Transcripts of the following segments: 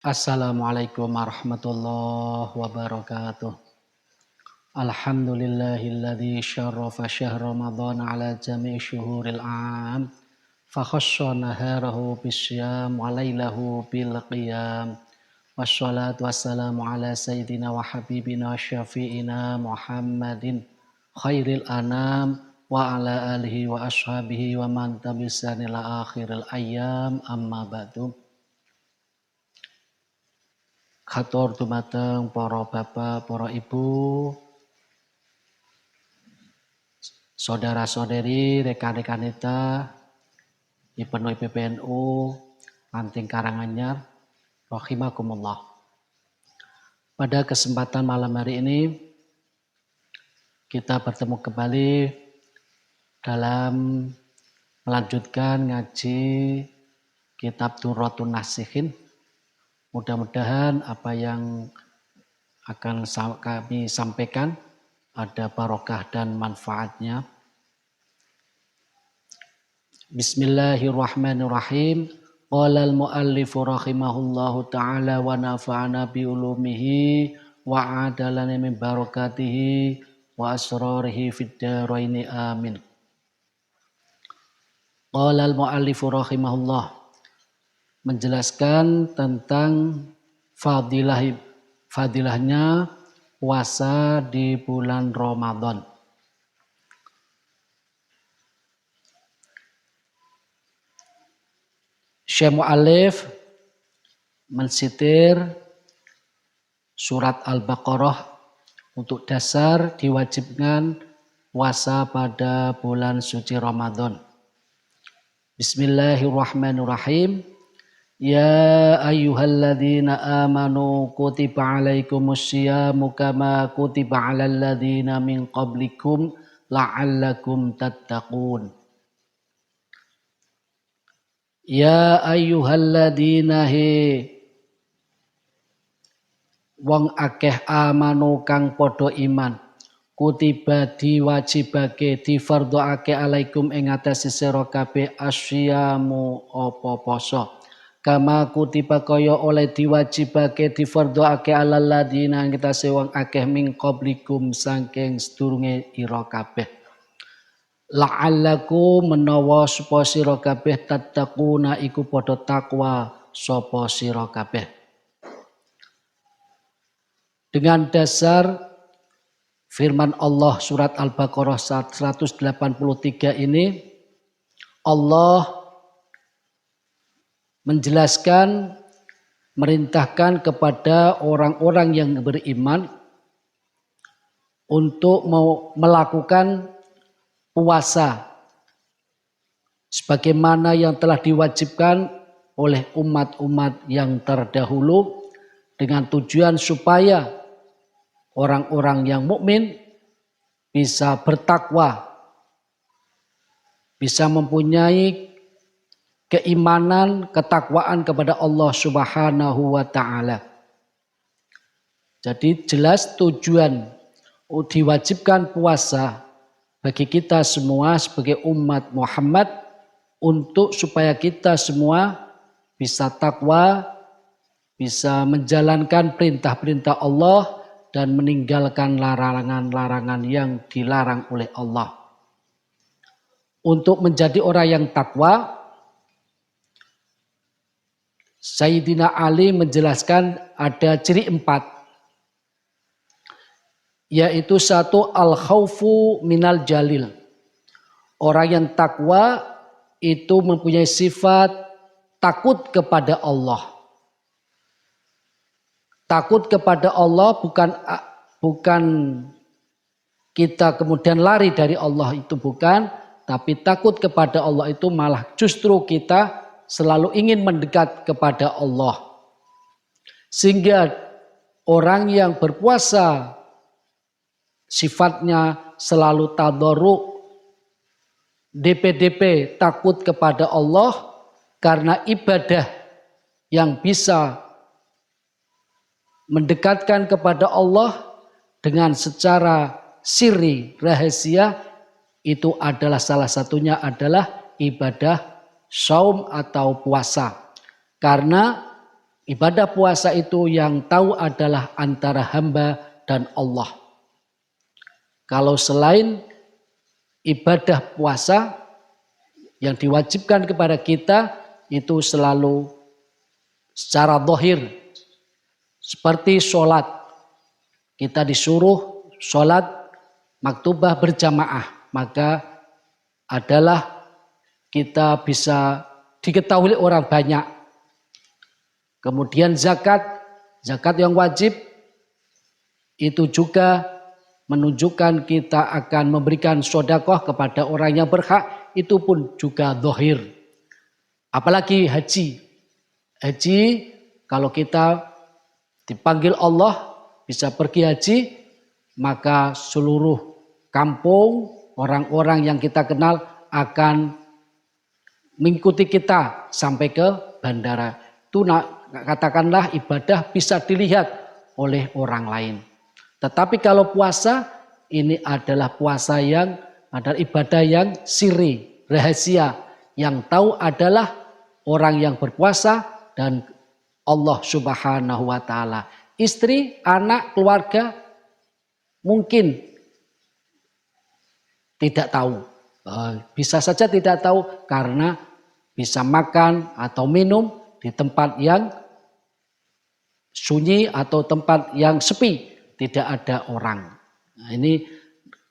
Assalamualaikum warahmatullahi wabarakatuh. Alhamdulillahilladzi syarrafa syahr Ramadan ala jami'i syuhuril am. Fakhassa naharahu bisyam wa lailahu bil qiyam. Wassalatu wassalamu ala sayyidina wa habibina syafi'ina Muhammadin khairil anam wa ala alihi wa ashabihi wa man tabi'ani ila akhiril ayyam amma ba'du. Khatur dumateng para bapak, para ibu, saudara-saudari, rekan-rekan kita, IPNU IPPNU, Anting Karanganyar, rahimakumullah. Pada kesempatan malam hari ini, kita bertemu kembali dalam melanjutkan ngaji kitab Durratun Nasihin. Mudah-mudahan apa yang akan kami sampaikan ada barokah dan manfaatnya. Bismillahirrahmanirrahim. Qala al-muallifu rahimahullahu ta'ala wa nafa'ana bi ulumihi wa adalana min barakatihi wa asrarihi fid dharaini amin. Qala al-muallifu rahimahullah, menjelaskan tentang fadilahnya puasa di bulan Ramadan. Syekh Mu'allif mensitir surat Al-Baqarah untuk dasar diwajibkan puasa pada bulan suci Ramadan. Bismillahirrahmanirrahim. Ya ayyuhalladzina amanu kutiba alaikumusyiyamu kama kutiba alal ladzina min qablikum la'allakum tattaqun. Ya ayyuhalladzina wong akeh amanu kang padha iman, kutiba diwajibake difardhoake alaikum ing atase sira kabeh asyamu apa poso. Kama kutiba kaya oleh diwajibake difardhoake alal ladina kita sewang akeh min qablikum saking sedurunge ira kabeh. La'allakum menawa sapa sira kabeh tattaquna iku padha takwa sapa sira kabeh. Dengan dasar firman Allah surat Al-Baqarah 183 ini, Allah menjelaskan, merintahkan kepada orang-orang yang beriman untuk melakukan puasa sebagaimana yang telah diwajibkan oleh umat-umat yang terdahulu dengan tujuan supaya orang-orang yang mukmin bisa bertakwa, bisa mempunyai keimanan, ketakwaan kepada Allah Subhanahu wa ta'ala. Jadi jelas tujuan diwajibkan puasa bagi kita semua sebagai umat Muhammad untuk supaya kita semua bisa takwa, bisa menjalankan perintah-perintah Allah dan meninggalkan larangan-larangan yang dilarang oleh Allah. Untuk menjadi orang yang takwa, Sayyidina Ali menjelaskan ada ciri 4. Yaitu 1, al-khaufu minal jalil. Orang yang takwa itu mempunyai sifat takut kepada Allah. Takut kepada Allah bukan kita kemudian lari dari Allah, itu bukan. Tapi takut kepada Allah itu malah justru kita selalu ingin mendekat kepada Allah. Sehingga orang yang berpuasa sifatnya selalu tadarruk, DP, takut kepada Allah, karena ibadah yang bisa mendekatkan kepada Allah dengan secara sirri, rahasia, itu adalah salah satunya adalah ibadah saum atau puasa. Karena Ibadah puasa itu yang tahu adalah antara hamba dan Allah. Kalau selain ibadah puasa yang diwajibkan kepada kita itu selalu secara zahir. Seperti sholat. Kita disuruh sholat maktubah berjamaah. Maka adalah kita bisa diketahui orang banyak. Kemudian zakat yang wajib itu juga menunjukkan kita akan memberikan sedekah kepada orang yang berhak, itu pun juga zahir. Apalagi haji. Haji kalau kita dipanggil Allah bisa pergi haji, maka seluruh kampung orang-orang yang kita kenal akan mengikuti kita sampai ke bandara. Itu katakanlah ibadah bisa dilihat oleh orang lain. Tetapi kalau puasa ini adalah puasa yang adalah ibadah yang sirri, rahasia. Yang tahu adalah orang yang berpuasa dan Allah Subhanahu wa taala. Istri, anak, keluarga mungkin tidak tahu. Bisa saja tidak tahu karena bisa makan atau minum di tempat yang sunyi atau tempat yang sepi. Tidak ada orang. Nah, ini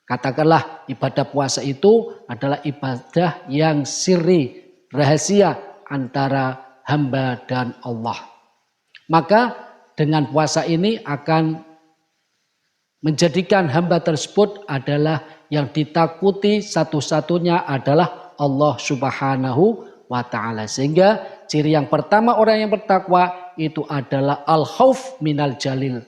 katakanlah ibadah puasa itu adalah ibadah yang sirri, rahasia antara hamba dan Allah. Maka dengan puasa ini akan menjadikan hamba tersebut adalah yang ditakuti satu-satunya adalah Allah Subhanahu wa ta'ala. Sehingga ciri yang pertama orang yang bertakwa itu adalah al-khauf minal jalil.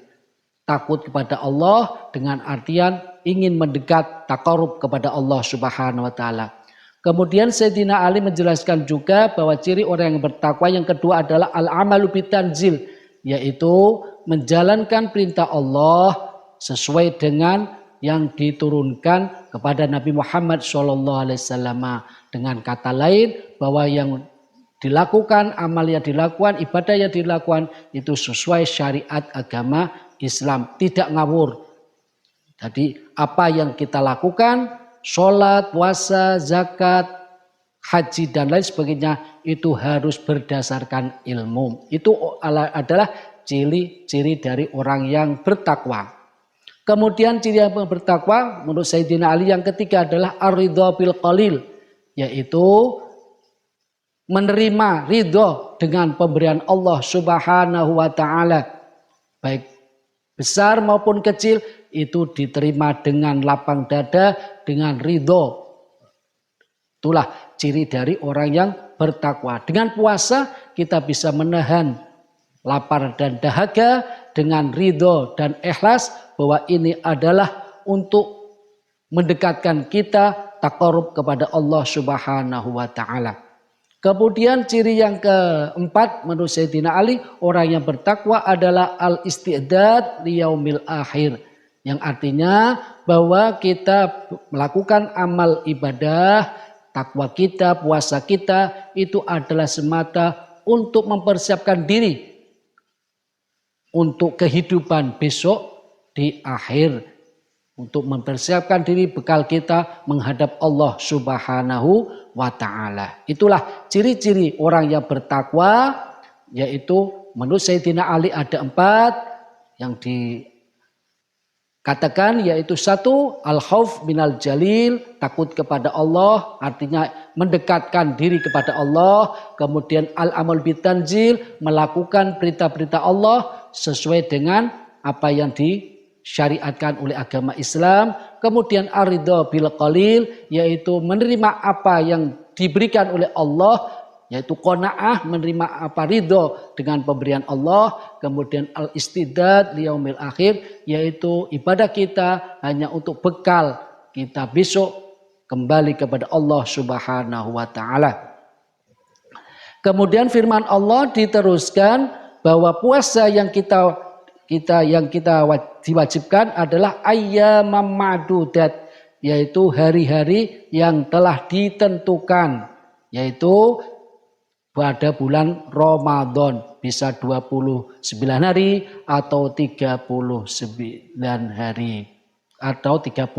Takut kepada Allah dengan artian ingin mendekat taqarrub kepada Allah Subhanahu wa taala. Kemudian Sayyidina Ali menjelaskan juga bahwa ciri orang yang bertakwa yang kedua adalah al-amalu bitanzil, yaitu menjalankan perintah Allah sesuai dengan yang diturunkan kepada Nabi Muhammad SAW. Dengan kata lain bahwa yang dilakukan, amal yang dilakukan, ibadah yang dilakukan itu sesuai syariat agama Islam, tidak ngawur. Jadi apa yang kita lakukan, sholat, puasa, zakat, haji dan lain sebagainya itu harus berdasarkan ilmu. Itu adalah ciri-ciri dari orang yang bertakwa. Kemudian ciri yang bertakwa menurut Sayyidina Ali yang ketiga adalah ar-ridha bil qalil, yaitu menerima ridho dengan pemberian Allah Subhanahu wa taala. Baik besar maupun kecil itu diterima dengan lapang dada, dengan ridho. Itulah ciri dari orang yang bertakwa. Dengan puasa kita bisa menahan lapar dan dahaga dengan ridho dan ikhlas bahwa ini adalah untuk mendekatkan kita taqarrub kepada Allah Subhanahu wa taala. Kemudian ciri yang keempat menurut Sayyidina Ali, orang yang bertakwa adalah al-isti'dad liyaumil akhir. Yang artinya bahwa kita melakukan amal ibadah, takwa kita, puasa kita itu adalah semata untuk mempersiapkan diri untuk kehidupan besok di akhir. Untuk mempersiapkan diri bekal kita menghadap Allah Subhanahu wa ta'ala. Itulah ciri-ciri orang yang bertakwa, yaitu menurut Sayyidina Ali ada 4 yang dikatakan, yaitu 1 al-khauf minal jalil, takut kepada Allah, artinya mendekatkan diri kepada Allah. Kemudian al-amal bitanzil, melakukan perintah-perintah Allah sesuai dengan apa yang disyariatkan oleh agama Islam. Kemudian ar-ridha bil qalil, yaitu menerima apa yang diberikan oleh Allah, yaitu qanaah, menerima apa ridho dengan pemberian Allah. Kemudian al-istidad liyaumil akhir, yaitu ibadah kita hanya untuk bekal kita besok kembali kepada Allah Subhanahu wa taala. Kemudian firman Allah diteruskan bahwa puasa yang kita diwajibkan adalah ayyamam ma'dudat, yaitu hari-hari yang telah ditentukan, yaitu pada bulan Ramadan. Bisa 29 hari atau 39 hari. Atau 30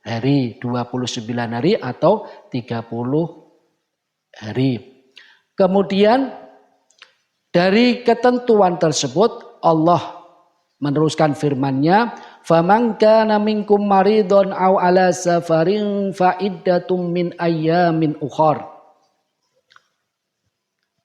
hari. 29 hari atau 30 hari. Kemudian dari ketentuan tersebut Allah meneruskan firman-Nya, "Faman kana minkum maridun aw ala safarin fa iddatum min ayyamin ukhar."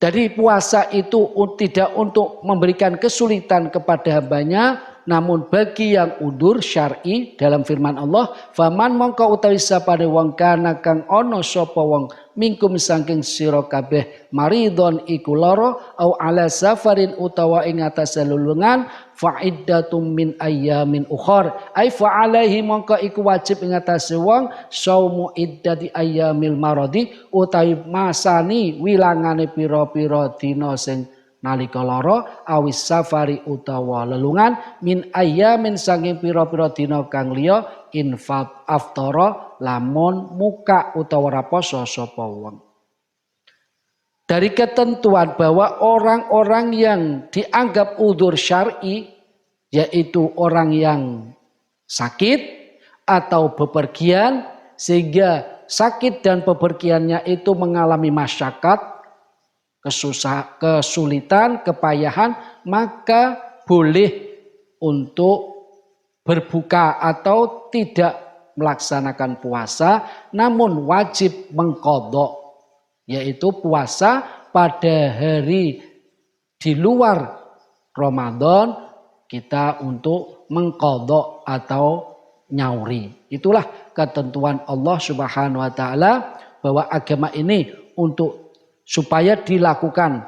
Jadi puasa itu tidak untuk memberikan kesulitan kepada hambanya, namun bagi yang udur syar'i dalam firman Allah, "Faman mongko utawi sapane wong kana kang ana sapa wong mingkum saking sira kabeh maridon iku lara au ala safarin utawa ing atase lelungan fa iddatum min ayyamin ukhar ai fa alaihi mongko iku wajib ing atase wong saumu iddati ayyamil maradi utawi masani wilangane pira-pira dina sing nalika lara awis safari utawa lelungan min ayyamin saking pira-pira dina kang liya infat aftara lamun muka utawa ora poso sapa wong. Dari ketentuan bahwa orang-orang yang dianggap udzur syar'i yaitu orang yang sakit atau bepergian sehingga sakit dan bepergiannya itu mengalami masyakat, kesulitan, kepayahan, maka boleh untuk berbuka atau tidak melaksanakan puasa, namun wajib mengqadha, yaitu puasa pada hari di luar Ramadan kita untuk mengqadha atau nyauri. Itulah ketentuan Allah Subhanahu wa taala bahwa agama ini untuk supaya dilakukan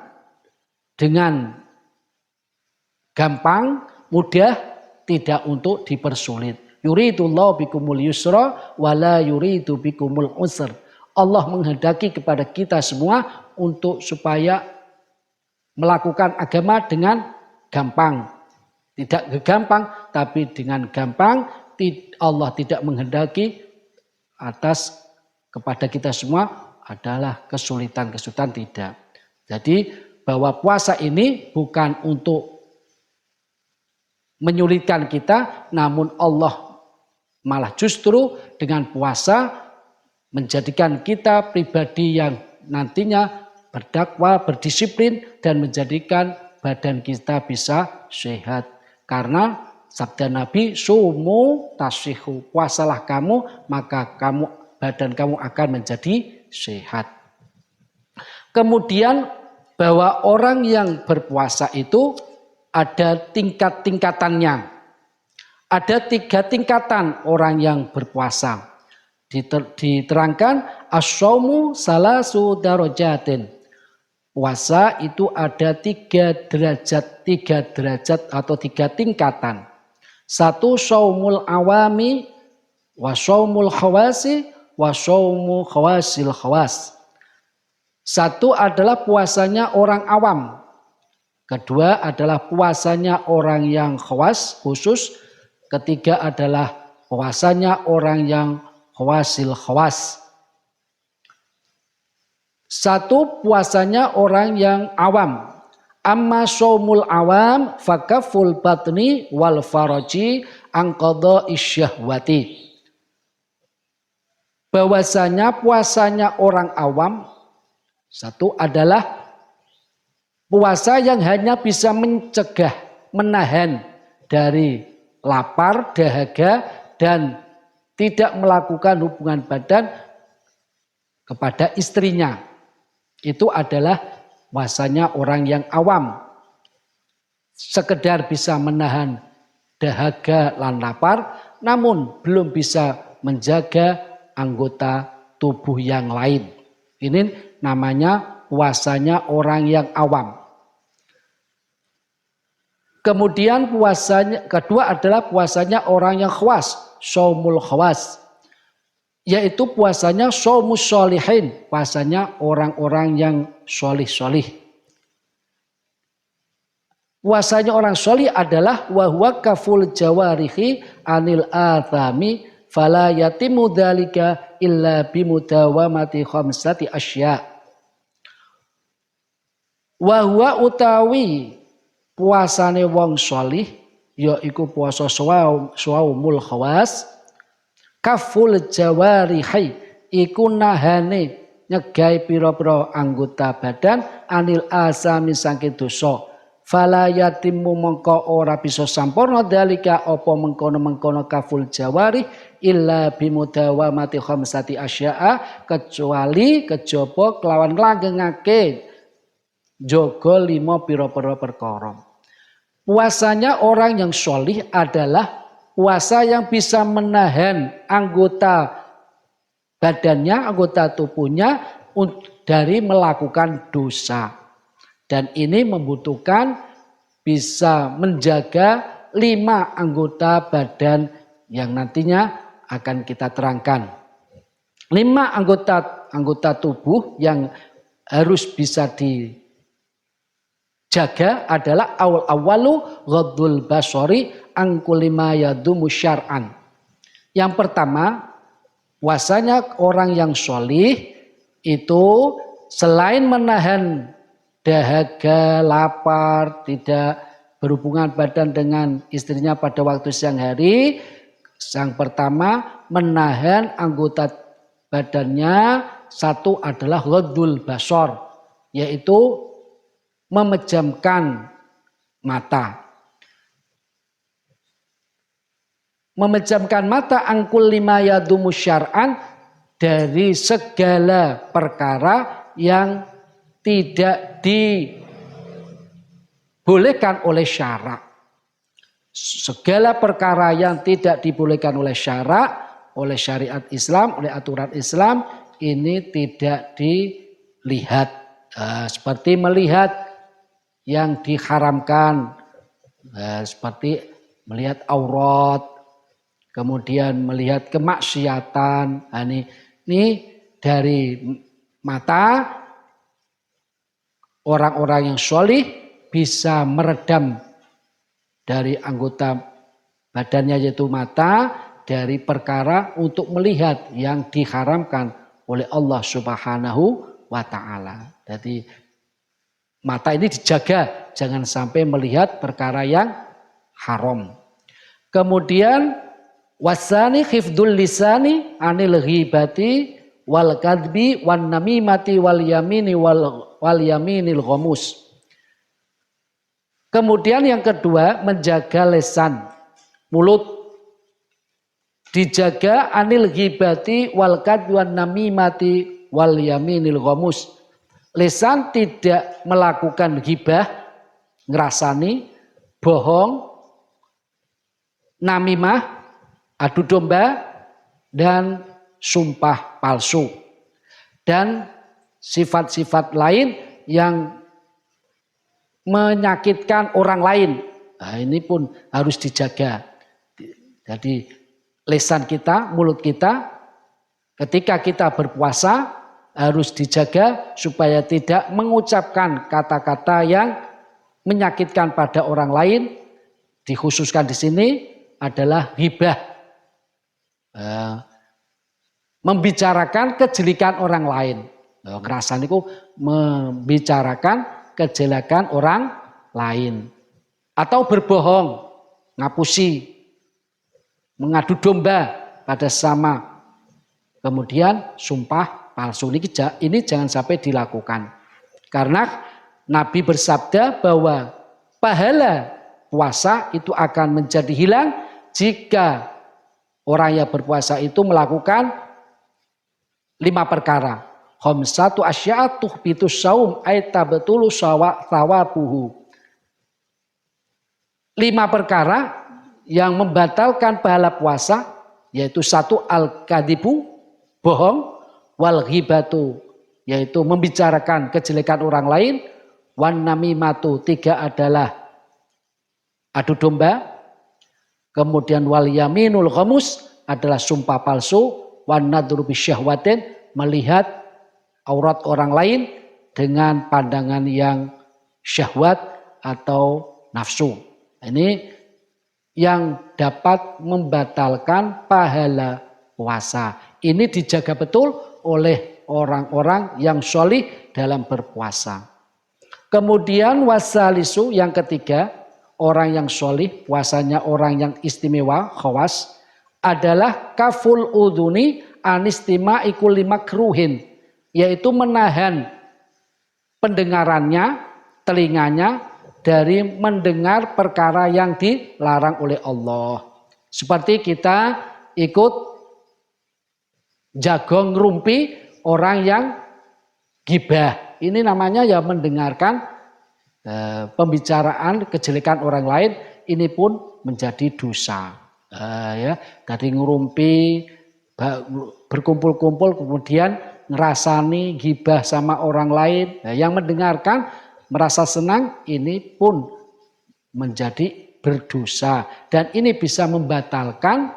dengan gampang, mudah, tidak untuk dipersulit. Yuridullahu bikumul yusra wala yuridu bikumul usr. Allah menghendaki kepada kita semua untuk supaya melakukan agama dengan gampang. Tidak gampang, tapi dengan gampang. Allah tidak menghendaki atas kepada kita semua adalah kesulitan-kesulitan, tidak. Jadi bahwa puasa ini bukan untuk menyulitkan kita, namun Allah malah justru dengan puasa menjadikan kita pribadi yang nantinya berdakwah, berdisiplin dan menjadikan badan kita bisa sehat. Karena sabda Nabi, sumu tasihu, puasalah kamu maka badan kamu akan menjadi sehat. Kemudian bahwa orang yang berpuasa itu ada tingkat-tingkatannya. Ada 3 tingkatan orang yang berpuasa. Diterangkan as-shaumu salasu darajatin. Puasa itu ada 3 derajat atau 3 tingkatan. 1 shaumul awami wa shaumul khawasi wa shaumu khawasil khawas. 1 adalah puasanya orang awam. Kedua adalah puasanya orang yang khawas, khusus. Ketiga adalah puasanya orang yang khawasil khawas. 1 puasanya orang yang awam. Amma shaumul awam fakaful batni wal faraji an qada'i syahwati. Bahwasanya puasanya orang awam 1 adalah puasa yang hanya bisa mencegah, menahan dari lapar, dahaga, dan tidak melakukan hubungan badan kepada istrinya. Itu adalah puasanya orang yang awam. Sekedar bisa menahan dahaga dan lapar, namun belum bisa menjaga anggota tubuh yang lain. Ini namanya puasanya orang yang awam. Kemudian puasanya kedua adalah puasanya orang yang khawas, shaumul khawas. Yaitu puasanya shaumus sholihin, puasanya orang-orang yang sholih-sholih. Puasanya orang sholih adalah wa huwa kaful jawarihi anil athami fala yatimu dzalika illa bimudawamati khamsati asya. Wa huwa utawi puasane wong sholih yaiku puasa shaumul khawas kaful jawarihi iku nahane nyegai pira-pira anggota badan anil asami saking dosa fala yatimmu mengko ora bisa sampurna dalika apa mengkono-mengkono kaful jawari illa bimudawamati khamsati asya'a kecuali kejaba kelawan langgengake jaga 5 pira-pira perkara. Puasanya orang yang sholih adalah puasa yang bisa menahan anggota badannya, anggota tubuhnya dari melakukan dosa. Dan ini membutuhkan bisa menjaga 5 anggota badan yang nantinya akan kita terangkan. 5 anggota tubuh yang harus bisa dijaga adalah awalu ghaddul basari an kulli ma yadumu syar'an. Yang pertama, puasanya orang yang sholih itu selain menahan dahaga, lapar, tidak berhubungan badan dengan istrinya pada waktu siang hari. Yang pertama menahan anggota badannya, satu adalah ghaddul basar, yaitu memejamkan mata. Memejamkan mata angkul lima yadumu syar'an dari segala perkara yang tidak dibolehkan oleh syarak. Segala perkara yang tidak dibolehkan oleh syarak, oleh syariat Islam, oleh aturan Islam, ini tidak dilihat. Seperti melihat yang diharamkan, seperti melihat aurat, kemudian melihat kemaksiatan. Ini dari mata. Orang-orang yang sholih bisa meredam dari anggota badannya yaitu mata dari perkara untuk melihat yang diharamkan oleh Allah Subhanahu wa ta'ala. Jadi mata ini dijaga jangan sampai melihat perkara yang haram. Kemudian wasani khifdul lisani anil ghibati wal kadbi wan namimati wal yamini wal yaminil ghamus. Kemudian yang kedua menjaga lisan, mulut dijaga anil ghibati wal kadbi wan namimati wal yaminil ghamus. Lisan tidak melakukan ghibah, ngerasani, bohong, namimah, adu domba dan sumpah palsu dan sifat-sifat lain yang menyakitkan orang lain. Nah, ini pun harus dijaga. Jadi lisan kita, mulut kita ketika kita berpuasa harus dijaga supaya tidak mengucapkan kata-kata yang menyakitkan pada orang lain. Dikhususkan di sini adalah ghibah. Membicarakan kejelekan orang lain. Ngerasan itu membicarakan kejelekan orang lain. Atau berbohong, ngapusi, mengadu domba pada sesama. Kemudian sumpah palsu. Ini jangan sampai dilakukan. Karena Nabi bersabda bahwa pahala puasa itu akan menjadi hilang jika orang yang berpuasa itu melakukan 5 perkara. Khamsatu asya'a tuhbitus shaum ay tabtulu thawabuhu. 5 perkara yang membatalkan pahala puasa yaitu 1 al-kadibu, bohong, wal ghibatu yaitu membicarakan kejelekan orang lain, wan namimatu 3 adalah adu domba, kemudian wal yaminul ghamus adalah sumpah palsu, wan nadru bisyahwatin melihat aurat orang lain dengan pandangan yang syahwat atau nafsu. Ini yang dapat membatalkan pahala puasa. Ini dijaga betul oleh orang-orang yang sholih dalam berpuasa. Kemudian wasalisu yang ketiga, orang yang sholih, puasanya orang yang istimewa, khawas, adalah kaful udhuni anistima ikuli makruhin, yaitu menahan pendengarannya, telinganya dari mendengar perkara yang dilarang oleh Allah. Seperti kita ikut jagong rumpi orang yang gibah. Ini namanya ya mendengarkan pembicaraan kejelekan orang lain, ini pun menjadi dosa. Ya, tadi ngurumpi, berkumpul-kumpul kemudian ngerasani gibah sama orang lain. Nah, yang mendengarkan merasa senang, ini pun menjadi berdosa dan ini bisa membatalkan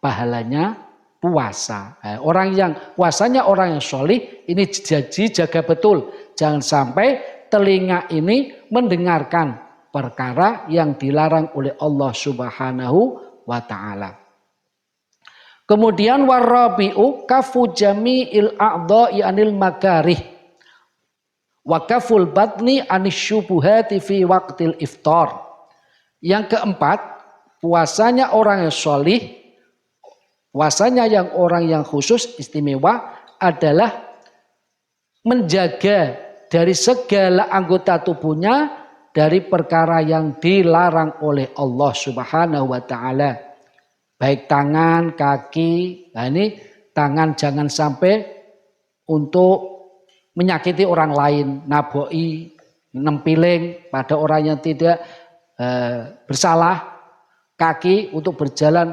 pahalanya puasa. Orang yang puasanya orang yang sholih ini jadi jaga betul, jangan sampai telinga ini mendengarkan perkara yang dilarang oleh Allah Subhanahu wa taala. Kemudian warabi'u kafu jami'il a'dha'i anil makarih wa kaful batni anisyubuhati fi waqtil iftar. Yang keempat, puasanya orang yang sholih, puasanya yang orang yang khusus istimewa adalah menjaga dari segala anggota tubuhnya dari perkara yang dilarang oleh Allah Subhanahu wa taala. Baik tangan, kaki. Nah ini tangan jangan sampai untuk menyakiti orang lain, naboi, nempiling pada orang yang tidak bersalah. Kaki untuk berjalan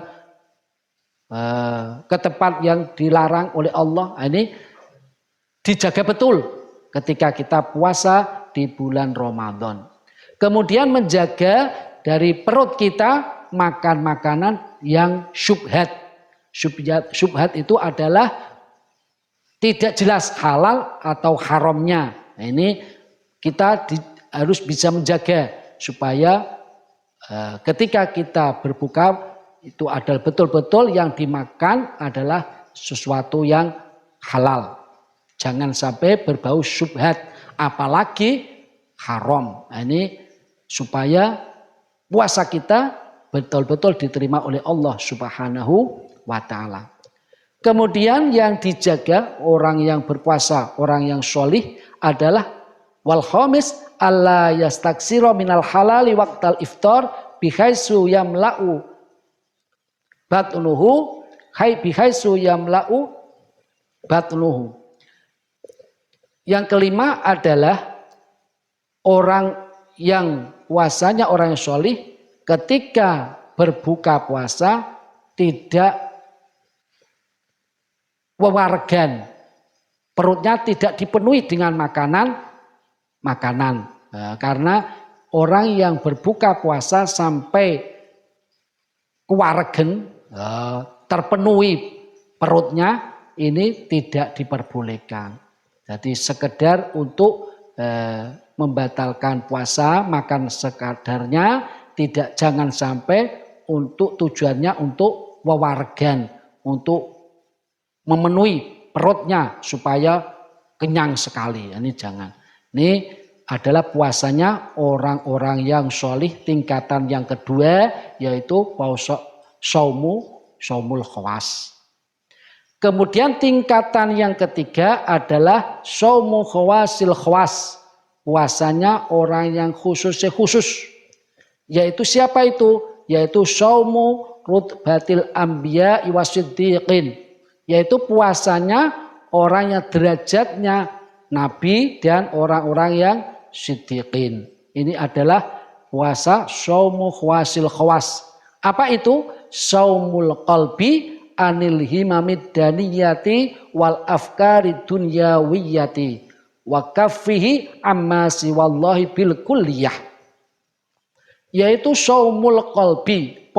ke tempat yang dilarang oleh Allah. Nah, ini dijaga betul ketika kita puasa di bulan Ramadan. Kemudian menjaga dari perut kita makan makanan yang syubhat. Syubhat itu adalah tidak jelas halal atau haramnya. Nah, ini kita harus bisa menjaga supaya ketika kita berbuka itu adalah betul-betul yang dimakan adalah sesuatu yang halal. Jangan sampai berbau syubhat, apalagi haram. Nah, ini supaya puasa kita betul-betul diterima oleh Allah Subhanahu wa taala. Kemudian yang dijaga orang yang berpuasa, orang yang sholih adalah wal khamis alla yastaksira minal halali waqtal iftar bihaisu yamla'u batnuhu bihaisu yamla'u batnuhu. Yang kelima adalah orang yang puasanya orang yang sholih ketika berbuka puasa tidak wewargan, perutnya tidak dipenuhi dengan makanan. Karena orang yang berbuka puasa sampai kewaregen, terpenuhi perutnya, ini tidak diperbolehkan. Jadi sekedar untuk membatalkan puasa, makan sekadarnya, jangan sampai untuk tujuannya untuk wewargan, untuk memenuhi perutnya supaya kenyang sekali. Ini jangan. Ini adalah puasanya orang-orang yang sholih tingkatan yang kedua, yaitu saumul khawas. Kemudian tingkatan yang ketiga adalah saumu khawasil khawas. Puasanya orang yang khusus. Yaitu siapa itu? Yaitu saumu rutbatil anbiya wasiddiqin. Yaitu puasanya orang yang derajatnya nabi dan orang-orang yang siddiqin. Ini adalah puasa saumu khawasil khawas. Apa itu? Saumul qalbi anil himamid daniyati wal afkari dunyawiyati wa kaffihi amma siwallahi bil kulliyah. Yaitu saumul qalbi,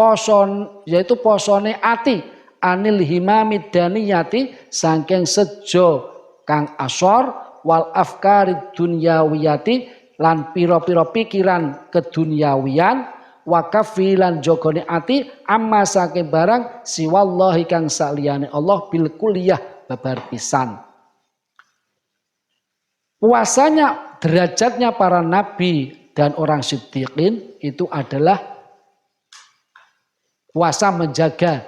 yaitu posone ati anil himamid daniyati saking sejo kang asor wal afkari dunyawiyati lan pira-pira pikiran kedunyawian wa kafilan jogone ati amma saking barang siwallahi kang saliyane Allah bil kulliyah babar pisan. Puasanya derajatnya para nabi dan orang siddiqin itu adalah puasa menjaga,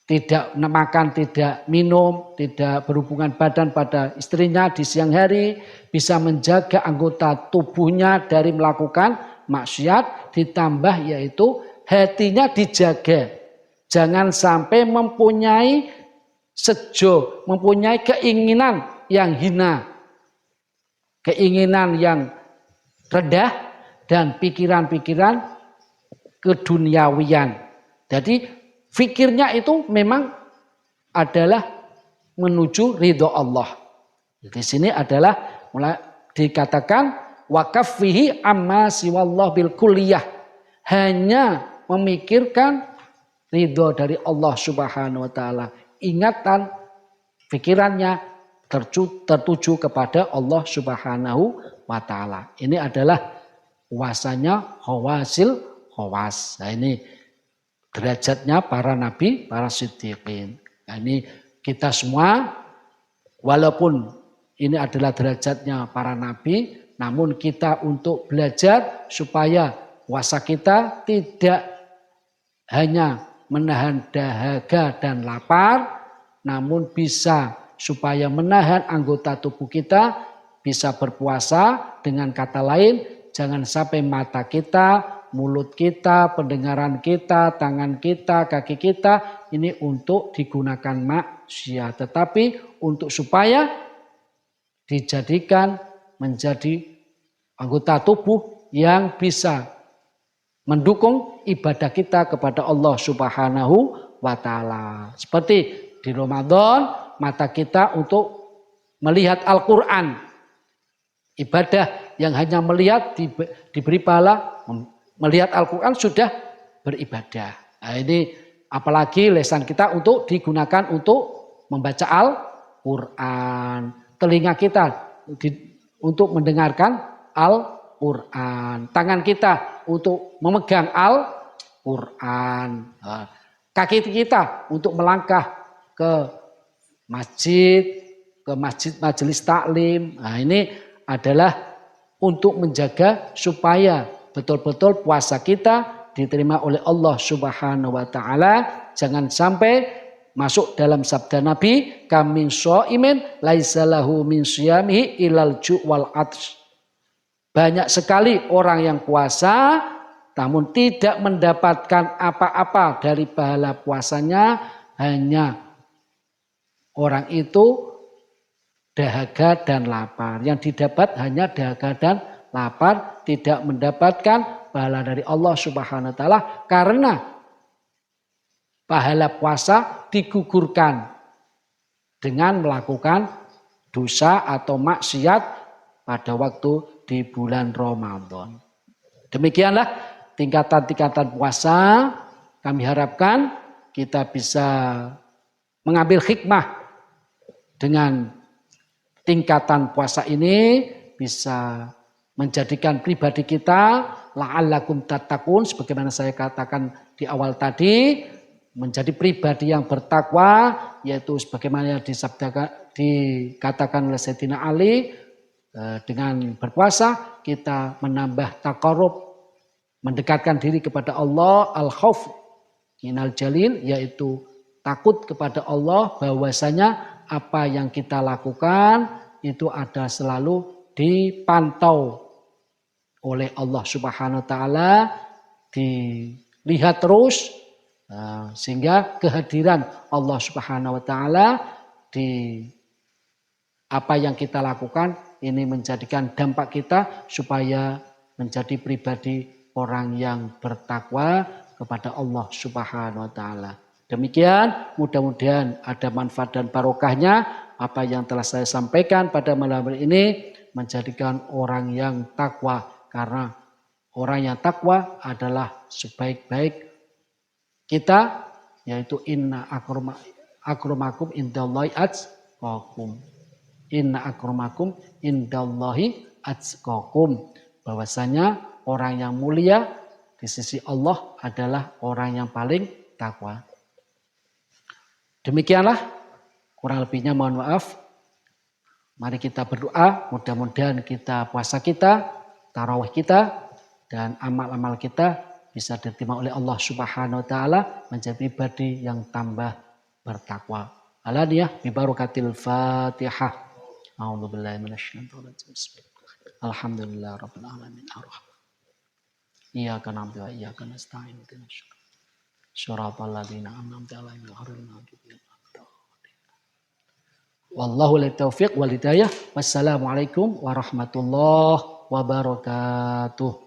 tidak makan, tidak minum, tidak berhubungan badan pada istrinya di siang hari, bisa menjaga anggota tubuhnya dari melakukan maksiat, ditambah yaitu hatinya dijaga. Jangan sampai mempunyai mempunyai keinginan yang hina, keinginan yang rendah, dan pikiran-pikiran keduniawian. Jadi fikirnya itu memang adalah menuju ridho Allah. Di sini adalah mulai dikatakan wakaffihi amma siwallah bil kulliyah. Hanya memikirkan ridho dari Allah Subhanahu wa taala. Ingatan pikirannya tertuju kepada Allah Subhanahu wa taala. Ini adalah puasanya khawasil khawas. Nah, ini derajatnya para nabi, para siddiqin. Nah, ini kita semua walaupun ini adalah derajatnya para nabi, namun kita untuk belajar supaya puasa kita tidak hanya menahan dahaga dan lapar, namun bisa supaya menahan anggota tubuh kita bisa berpuasa. Dengan kata lain, jangan sampai mata kita, mulut kita, pendengaran kita, tangan kita, kaki kita ini untuk digunakan maksiat, tetapi untuk supaya dijadikan menjadi anggota tubuh yang bisa mendukung ibadah kita kepada Allah Subhanahu wa taala. Seperti di Ramadan, mata kita untuk melihat Al-Qur'an. Ibadah yang hanya melihat diberi pahala, melihat Al-Quran sudah beribadah. Nah, ini apalagi lesan kita untuk digunakan untuk membaca Al-Quran. Telinga kita untuk mendengarkan Al-Quran. Tangan kita untuk memegang Al-Quran. Nah, kaki kita untuk melangkah ke masjid, ke majelis taklim. Nah, ini adalah untuk menjaga supaya betul-betul puasa kita diterima oleh Allah Subhanahu wa taala. Jangan sampai masuk dalam sabda Nabi, kamin shaimin laisa lahu min siyamihi ilal ju' wal atsh. Banyak sekali orang yang puasa namun tidak mendapatkan apa-apa dari pahala puasanya, hanya orang itu dahaga dan lapar. Yang didapat hanya dahaga dan lapar, tidak mendapatkan pahala dari Allah Subhanahu wa taala karena pahala puasa digugurkan dengan melakukan dosa atau maksiat pada waktu di bulan Ramadan. Demikianlah tingkatan-tingkatan puasa. Kami harapkan kita bisa mengambil hikmah dengan tingkatan puasa ini, bisa menjadikan pribadi kita la'allakum tattaqun, sebagaimana saya katakan di awal tadi, menjadi pribadi yang bertakwa, yaitu sebagaimana dikatakan oleh Sayyidina Ali, dengan berpuasa kita menambah taqarrub, mendekatkan diri kepada Allah, al-khauf minal jalil, yaitu takut kepada Allah, bahwasanya apa yang kita lakukan itu ada selalu dipantau oleh Allah Subhanahu wa taala, dilihat terus, sehingga kehadiran Allah Subhanahu wa taala di apa yang kita lakukan ini menjadikan dampak kita supaya menjadi pribadi orang yang bertakwa kepada Allah Subhanahu wa taala. Demikian, mudah-mudahan ada manfaat dan barokahnya apa yang telah saya sampaikan pada malam hari ini, menjadikan orang yang takwa, karena orang yang takwa adalah sebaik-baik kita, yaitu inna akramakum indallahi atqakum. Inna akramakum indallahi atqakum. Bahwasanya orang yang mulia di sisi Allah adalah orang yang paling takwa. Demikianlah, kurang lebihnya mohon maaf. Mari kita berdoa, mudah-mudahan kita puasa kita, tarawih kita, dan amal-amal kita bisa diterima oleh Allah Subhanahu wa taala menjadi pribadi yang tambah bertakwa. Alaniyah bi barakatil Fatihah. A'udzubillahi minasyaitonir rajim. Alhamdulillah rabbil alamin arrahman. Iyyaka na'budu wa iyyaka nasta'in. Shiratal ladzina an'amta alaihim ghairil maghdubi 'alaihim waladdallin. Wallahu la taufiq wal hidayah. Wassalamualaikum warahmatullahi wabarakatuh.